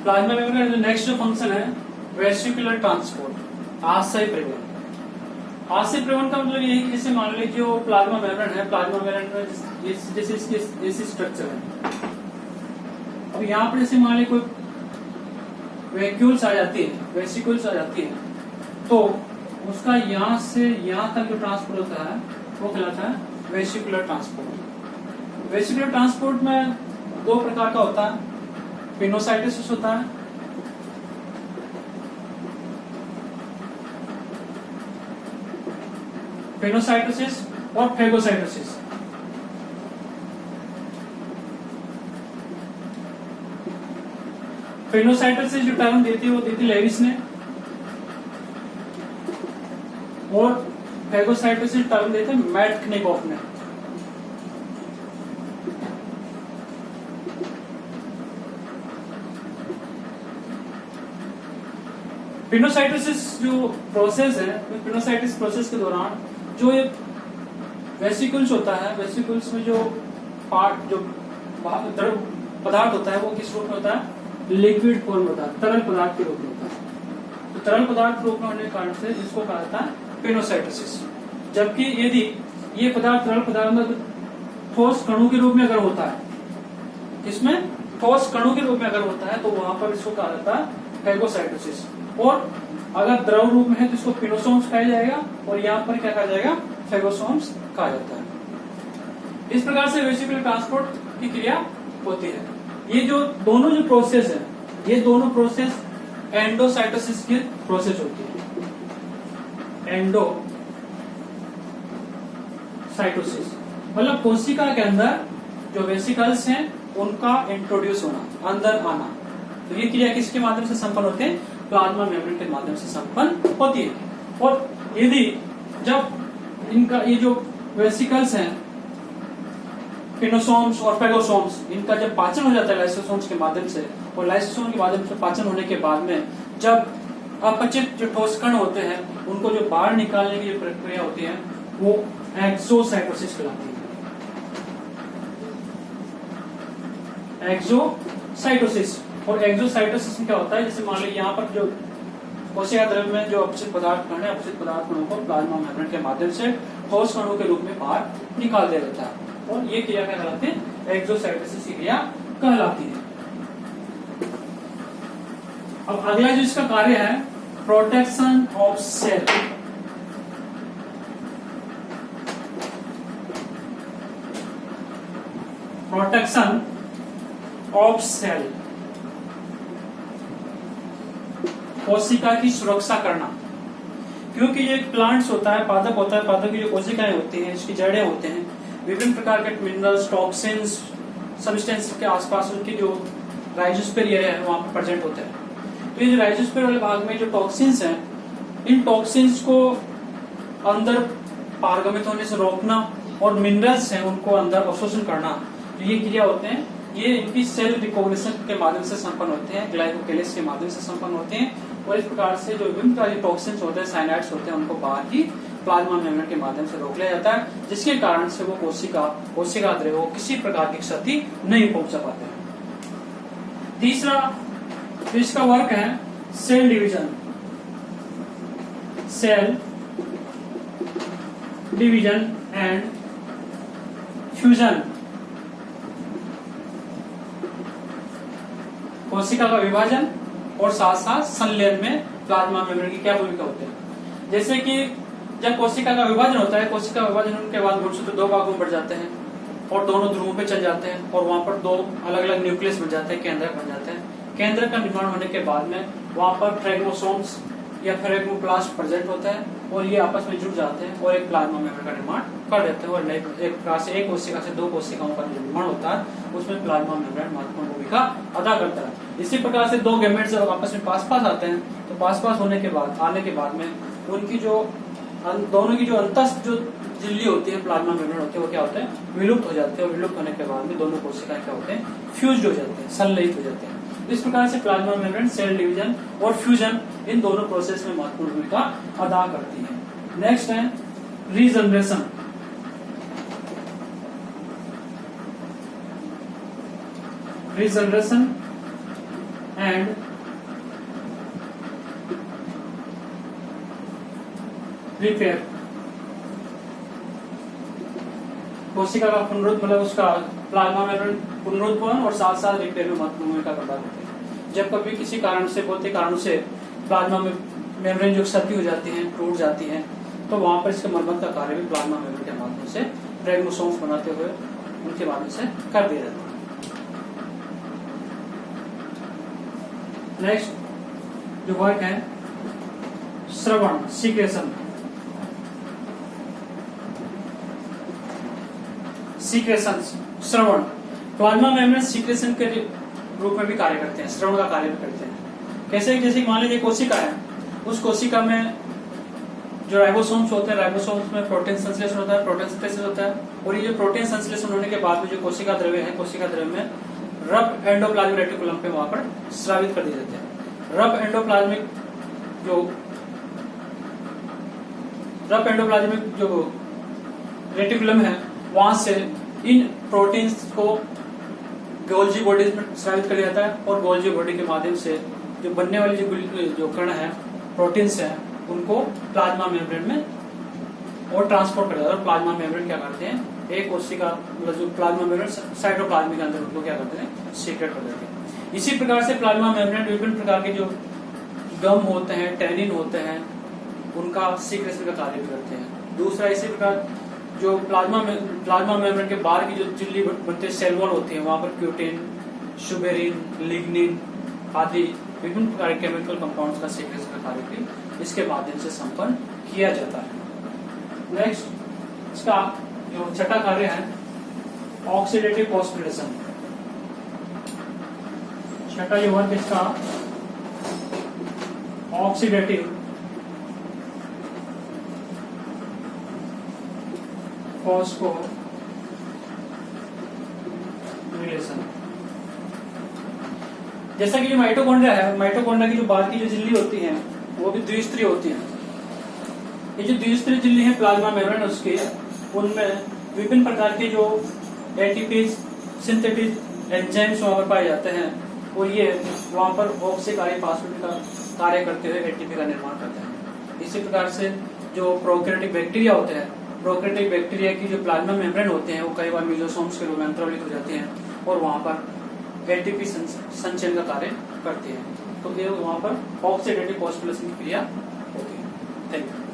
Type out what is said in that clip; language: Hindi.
प्लाज्मा मेम्ब्रेन का जो नेक्स्ट जो फंक्शन है वेसिकुलर ट्रांसपोर्ट, आशय परिवहन। आशय परिवहन का मतलब यही कि जैसे मान लीजिए जो प्लाज्मा मेम्ब्रेन है, प्लाज्मा मेम्ब्रेन में जैसे इसकी ऐसी स्ट्रक्चर है। अब यहाँ पर जैसे मान लीजिए कोई वैक्यूल्स आ जाती है, वेसिकुल्स आ जाती है, तो उसका यहाँ से यहाँ तक जो ट्रांसपोर्ट होता है वो कहलाता है वेसिकुलर ट्रांसपोर्ट। वेसिकुलर ट्रांसपोर्ट में दो प्रकार का होता है, पिनोसाइटोसिस होता है पिनोसाइटोसिस और फेगोसाइटोसिस। पिनोसाइटोसिस जो टर्म देती है वो देती लेविस ने, और फेगोसाइटोसिस टर्म देते हैं मैटनिकोफ ने। पिनोसाइटोसिस जो प्रोसेस है, पिनोसाइटिस प्रोसेस के दौरान जो ये वेसिकुल्स होता है, वेसिकुल्स में जो पार्ट जो द्रव पदार्थ होता है वो किस रूप में होता है, लिक्विड फॉर्म होता है, तरल पदार्थ के रूप में होता है। तो तरल पदार्थ रूप में होने के कारण से इसको कहा जाता है पिनोसाइटोसिस। जबकि यदि ये पदार्थ तरल पदार्थ में ठोस कणों के रूप में अगर होता है, किसमें, ठोस कणों के रूप में अगर होता है, तो वहां पर इसको कहा जाता है फेगोसाइटोसिस। और अगर द्रव रूप में है तो इसको पिनोसोम्स कहा जाएगा, और यहाँ पर क्या कहा जाएगा, फेगोसोम्स कहा जाता है। इस प्रकार से वेसिकुलर ट्रांसपोर्ट की क्रिया होती है। ये जो दोनों जो प्रोसेस है, ये दोनों प्रोसेस एंडोसाइटोसिस की प्रोसेस होती है। एंडोसाइटोसिस मतलब कोशिका के अंदर जो वेसिकल्स हैं उनका इंट्रोड्यूस होना, अंदर आना। तो ये क्रिया किसके माध्यम से संपन्न होते हैं, प्लाज्मा मेम्ब्रेन के माध्यम से संपन्न होती है। और यदि जब इनका ये जो वेसिकल्स हैं, पिनोसोम्स और फेगोसोम्स, इनका जब पाचन हो जाता है लाइसोसोम्स के माध्यम से, और लाइसोसोम के माध्यम से पाचन होने के बाद में जब अपचित जो ठोस कण होते हैं उनको जो बाहर निकालने की जो प्रक्रिया होती है वो एक्सोसाइटोसिस कहलाती है। एक्सोसाइटोसिस, और एक्सोसाइटोसिस में क्या होता है, जैसे मान लीजिए यहाँ पर जो कोशिका द्रव्य में जो अपचित पदार्थ कण है, अपचित पदार्थ कणों को प्लाज्मा मेम्ब्रेन के माध्यम से ठोस कणों के रूप में बाहर निकाल दिया जाता है, और ये क्रिया क्या कहलाती है, एक्सोसाइटोसिस की क्रिया कहलाती है। अब अगला जो इसका कार्य है, protection of cell. Protection of cell, कोशिका की सुरक्षा करना। क्योंकि ये प्लांट्स होता है, पादप होता है, पादप की जो कोशिकाएं होती हैं, इसकी जड़ें होते हैं, विभिन्न प्रकार के मिनरल्स, टॉक्सिन्स, सब्सटेंस के आसपास उनकी जो राइजोस्फीयर एरिया है वहां पर प्रेजेंट होते हैं। तो ये जो राइजोस्फीयर वाले भाग में जो टॉक्सिन्स हैं, इन टॉक्सिन्स को अंदर पारगमित होने से रोकना, और मिनरल्स हैं उनको अंदर अवशोषण करना, तो ये क्रिया होते हैं, ये इनकी सेल रिकॉग्निशन के माध्यम से संपन्न होते हैं, ग्लाइकोकेलेस के माध्यम से संपन्न होते हैं। और इस प्रकार से जो विभिन्न प्रकार के टॉक्सिन्स होते हैं, साइनाइड्स होते हैं, उनको बाहर की प्लाज्मा मेम्ब्रेन के माध्यम से रोक लिया जाता है, जिसके कारण से वो कोशिका द्रव्य को किसी प्रकार की क्षति नहीं पहुंचा पाते हैं। तीसरा जो इसका वर्क है, cell division. Cell division and fusion, कोशिका का विभाजन और साथ साथ संलयन में प्लाज्मा मेम्ब्रेन की क्या भूमिका होती है। जैसे कि जब कोशिका का विभाजन होता है, कोशिका विभाजन होने के बाद गुणसूत्र दो भागों में बढ़ जाते हैं और दोनों ध्रुवों पे चल जाते हैं, और वहां पर दो अलग अलग न्यूक्लियस बन जाते हैं, केंद्रक बन जाते हैं। केंद्र का निर्माण होने के बाद में वहां पर फ्रेगमोसोम्स या फ्रेगमोप्लास्ट प्रेजेंट होता है, और ये आपस में जुड़ जाते हैं और एक प्लाज्मा मेम्ब्रेन का निर्माण कर देते हैं। और एक प्रकार से एक कोशिका से दो कोशिकाओं का निर्माण होता है, उसमें प्लाज्मा मेम्ब्रेन महत्वपूर्ण भूमिका अदा करता है। इसी प्रकार से दो गैमेट्स जब आपस में पास आते हैं, तो पास होने के बाद में उनकी जो दोनों की जो अंतस्थ जो झिल्ली होती है, प्लाज्मा मेम्ब्रेन होती है, वो क्या होते हैं, विलुप्त हो जाते हैं। और विलुप्त होने के बाद में दोनों कोशिकाएं क्या होते हैं, फ्यूज्ड हो जाते हैं, संलयित हो जाते हैं। इस प्रकार से प्लाज्मा मेम्ब्रेन सेल डिवीजन और फ्यूजन इन दोनों प्रोसेस में महत्वपूर्ण भूमिका अदा करती है। नेक्स्ट है रीजनरेशन। Regeneration and repair. कोशिका का पुनरुत्पादन मतलब उसका प्लाज्मा मेम्ब्रेन पुनरुत्पादन और साथ साथ रिपेयर में महत्वपूर्ण भूमिका अदा करते हैं। जब कभी किसी कारण से भौतिक कारणों से प्लाज्मा मेम्ब्रेन जो क्षति हो जाती है, टूट जाती है, तो वहां पर इसके मरम्मत का कार्य भी प्लाज्मा मेम्ब्रेन के माध्यम से राइबोसोम्स बनाते हुए उनके माध्यम से कर दिया जाता है। नेक्स्ट जो वर्क है श्रवण, सीक्रेशन। सीक्रेशन, श्रवण, प्लाज्मा मेम्ब्रेन सीक्रेशन के रूप में भी कार्य करते हैं, श्रवण का कार्य भी करते हैं। कैसे? जैसे मान लीजिए कोशिका है, उस कोशिका में जो राइबोसोम्स होते हैं, राइबोसोम्स में प्रोटीन संश्लेषण होता है, प्रोटीन संश्लेषण होता है, और ये जो प्रोटीन संश्लेषण होने के बाद में जो कोशिका द्रव्य है, कोशिका द्रव्य में रफ एंडोप्लाज्मिक रेटिकुलम पे वहां पर स्रावित कर दिए जाते हैं। रफ एंडोप्लाज्मिक जो रेटिकुलम है, वहां से इन प्रोटीन्स को गोल्जी बॉडीज में स्रावित कर दिया जाता है, और गोल्जी बॉडी के माध्यम से जो बनने वाली जो कण है, प्रोटीन्स है, उनको प्लाज्मा मेम्ब्रेन में और ट्रांसपोर्ट कर जाता है। प्लाज्मा मेम्ब्रेन क्या करते हैं, एक कोशिका मतलब जो प्लाज्मा मेम्ब्रेन साइटोप्लाज्म के अंदर उनको क्या करते हैं, सीक्रेट कर देते हैं। इसी प्रकार से प्लाज्मा मेम्ब्रेन विभिन्न प्रकार के जो गम होते हैं, टैनिन होते हैं, उनका सीक्रेशन का कार्य भी करते हैं। दूसरा, इसी प्रकार जो प्लाज्मा मेम्ब्रेन के बाहर की जो झिल्ली बनते सेल वॉल होती है, वहां पर क्यूटिन, सुबेरिन, लिग्निन आदि विभिन्न प्रकार के केमिकल कंपाउंड्स का सीक्रेशन का कार्य भी इसके माध्यम से संपन्न किया जाता है। नेक्स्ट, इसका जो छठा कार्य है ऑक्सीडेटिव फॉस्फोरिलेशन। छठा जो वर्क इसका ऑक्सीडेटिव फॉस्फोरिलेशन। जैसा कि जो माइटोकॉन्ड्रिया है, माइटोकॉन्ड्रिया की जो बाहर की जो झिल्ली होती है वो भी द्विस्तरीय होती है। ये जो द्विस्तरीय झिल्ली है प्लाज्मा मेम्ब्रेन उसके, उनमें विभिन्न प्रकार के जो एटीपी सिंथेटिक एंजाइम्स वहां पर पाए जाते हैं, और ये वहां पर ऑक्सीकार्य फास्फेट का कार्य करते हुए एटीपी का निर्माण करते हैं। इसी प्रकार से जो प्रोकैरियोटिक बैक्टीरिया होते हैं, प्रोकैरियोटिक बैक्टीरिया की जो प्लाज्मा मेम्ब्रेन होते हैं, वो कई बार मेसोसोम्स के रूप में अंतर्वलित हो जाते हैं, और वहां पर एटीपी संचयन का कार्य करते हैं। तो ये वहां पर ऑक्सीडेटिव फॉस्फोरिलेशन की क्रिया होती है। Thank you.